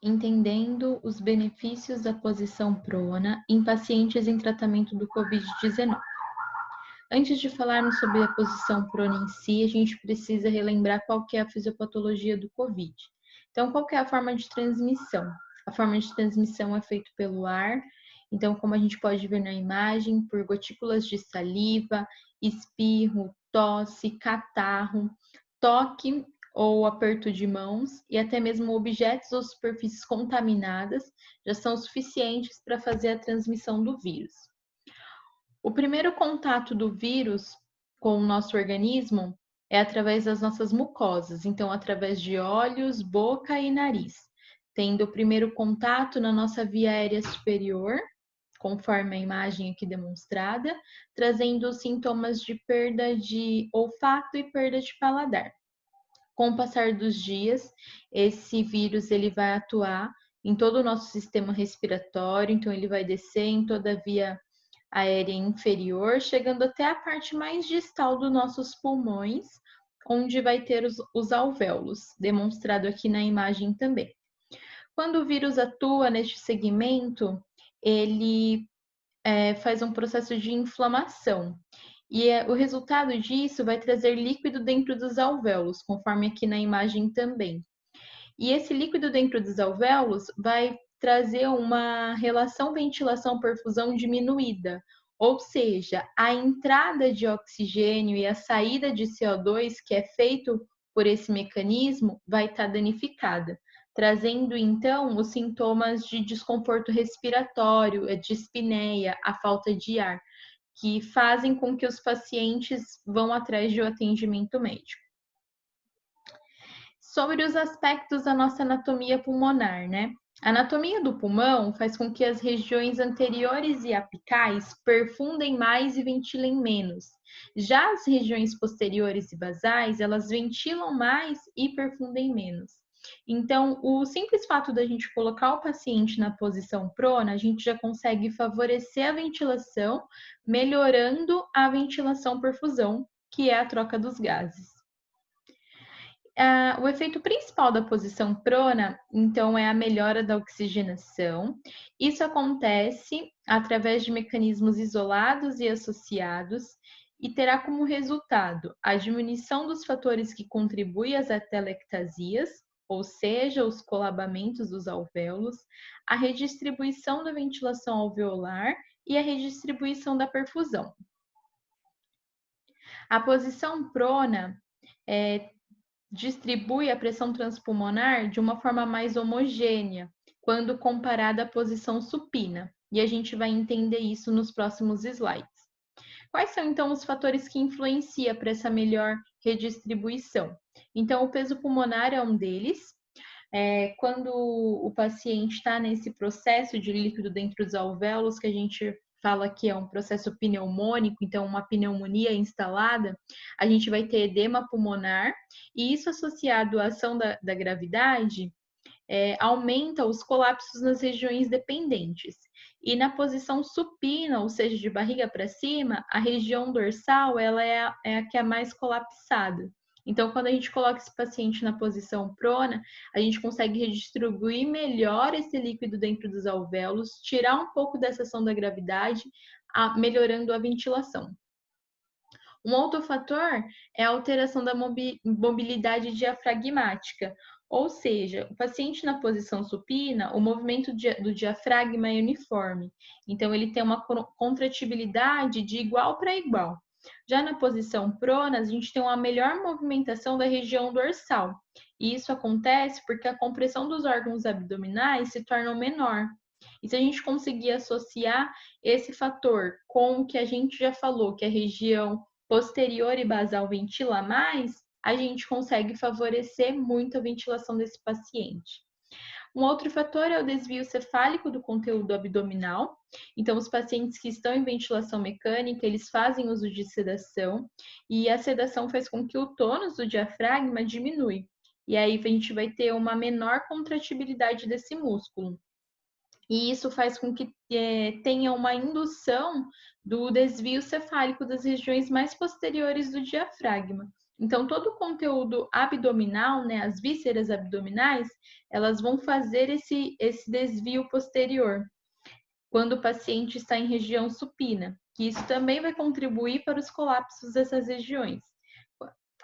Entendendo os benefícios da posição prona em pacientes em tratamento do Covid-19. Antes de falarmos sobre a posição prona em si, a gente precisa relembrar qual que é a fisiopatologia do Covid. Então, qual que é a forma de transmissão? A forma de transmissão é feita pelo ar, então, como a gente pode ver na imagem, por gotículas de saliva, espirro, tosse, catarro, toque ou aperto de mãos e até mesmo objetos ou superfícies contaminadas já são suficientes para fazer a transmissão do vírus. O primeiro contato do vírus com o nosso organismo é através das nossas mucosas, então através de olhos, boca e nariz, tendo o primeiro contato na nossa via aérea superior, conforme a imagem aqui demonstrada, trazendo sintomas de perda de olfato e perda de paladar. Com o passar dos dias, esse vírus ele vai atuar em todo o nosso sistema respiratório, então ele vai descer em toda a via aérea inferior, chegando até a parte mais distal dos nossos pulmões, onde vai ter os alvéolos, demonstrado aqui na imagem também. Quando o vírus atua neste segmento, ele faz um processo de inflamação. E o resultado disso vai trazer líquido dentro dos alvéolos, conforme aqui na imagem também. E esse líquido dentro dos alvéolos vai trazer uma relação ventilação-perfusão diminuída, ou seja, a entrada de oxigênio e a saída de CO2, que é feito por esse mecanismo, vai estar danificada, trazendo então os sintomas de desconforto respiratório, a dispneia, a falta de ar, que fazem com que os pacientes vão atrás de um atendimento médico. Sobre os aspectos da nossa anatomia pulmonar, né? A anatomia do pulmão faz com que as regiões anteriores e apicais perfundem mais e ventilem menos. Já as regiões posteriores e basais, elas ventilam mais e perfundem menos. Então, o simples fato da gente colocar o paciente na posição prona, a gente já consegue favorecer a ventilação, melhorando a ventilação-perfusão, que é a troca dos gases. O efeito principal da posição prona, então, é a melhora da oxigenação. Isso acontece através de mecanismos isolados e associados e terá como resultado a diminuição dos fatores que contribuem às atelectasias, ou seja, os colabamentos dos alvéolos, a redistribuição da ventilação alveolar e a redistribuição da perfusão. A posição prona distribui a pressão transpulmonar de uma forma mais homogênea, quando comparada à posição supina. E a gente vai entender isso nos próximos slides. Quais são, então, os fatores que influenciam para essa melhor redistribuição? Então, o peso pulmonar é um deles. Quando o paciente está nesse processo de líquido dentro dos alvéolos, que a gente fala que é um processo pneumônico, então uma pneumonia instalada, a gente vai ter edema pulmonar, e isso associado à ação da gravidade, aumenta os colapsos nas regiões dependentes. E na posição supina, ou seja, de barriga para cima, a região dorsal ela é a que é mais colapsada. Então, quando a gente coloca esse paciente na posição prona, a gente consegue redistribuir melhor esse líquido dentro dos alvéolos, tirar um pouco dessa ação da gravidade, melhorando a ventilação. Um outro fator é a alteração da mobilidade diafragmática, ou seja, o paciente na posição supina, o movimento do diafragma é uniforme, então ele tem uma contratibilidade de igual para igual. Já na posição prona, a gente tem uma melhor movimentação da região dorsal, e isso acontece porque a compressão dos órgãos abdominais se torna menor. E se a gente conseguir associar esse fator com o que a gente já falou, que é a região posterior e basal ventila mais, a gente consegue favorecer muito a ventilação desse paciente. Um outro fator é o desvio cefálico do conteúdo abdominal. Então, os pacientes que estão em ventilação mecânica, eles fazem uso de sedação, e a sedação faz com que o tônus do diafragma diminui. E aí a gente vai ter uma menor contratibilidade desse músculo. E isso faz com que tenha uma indução do desvio cefálico das regiões mais posteriores do diafragma. Então, todo o conteúdo abdominal, né, as vísceras abdominais, elas vão fazer esse desvio posterior, quando o paciente está em região supina, que isso também vai contribuir para os colapsos dessas regiões.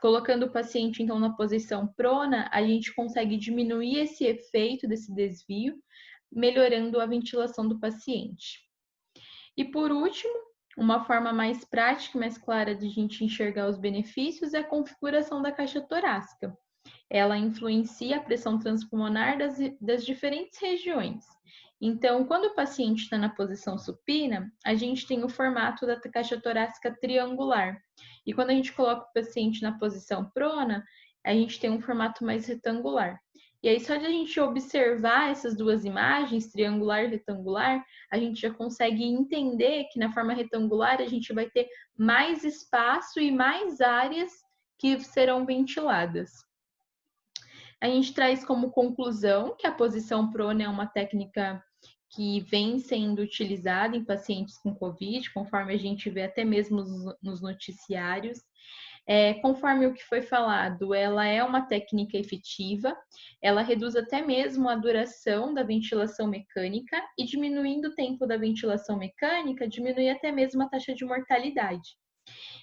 Colocando o paciente, então, na posição prona, a gente consegue diminuir esse efeito desse desvio, melhorando a ventilação do paciente. E por último, uma forma mais prática e mais clara de a gente enxergar os benefícios é a configuração da caixa torácica. Ela influencia a pressão transpulmonar das diferentes regiões. Então, quando o paciente está na posição supina, a gente tem o formato da caixa torácica triangular. E quando a gente coloca o paciente na posição prona, a gente tem um formato mais retangular. E aí, só de a gente observar essas duas imagens, triangular e retangular, a gente já consegue entender que na forma retangular a gente vai ter mais espaço e mais áreas que serão ventiladas. A gente traz como conclusão que a posição prona é uma técnica que vem sendo utilizada em pacientes com Covid, conforme a gente vê até mesmo nos noticiários. Conforme o que foi falado, ela é uma técnica efetiva, ela reduz até mesmo a duração da ventilação mecânica e diminuindo o tempo da ventilação mecânica, diminui até mesmo a taxa de mortalidade.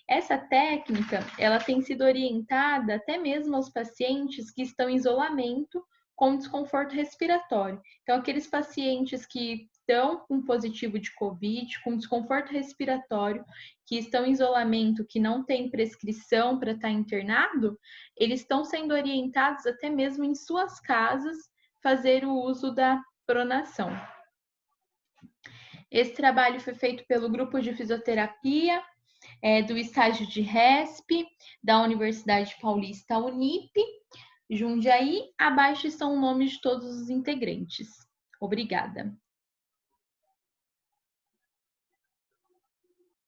Essa técnica, ela tem sido orientada até mesmo aos pacientes que estão em isolamento com desconforto respiratório. Então, aqueles pacientes que estão com positivo de COVID, com desconforto respiratório, que estão em isolamento, que não tem prescrição para estar internado, eles estão sendo orientados até mesmo em suas casas fazer o uso da pronação. Esse trabalho foi feito pelo grupo de fisioterapia do estágio de RESP, da Universidade Paulista Unip, Jundiaí. Abaixo estão os nomes de todos os integrantes. Obrigada.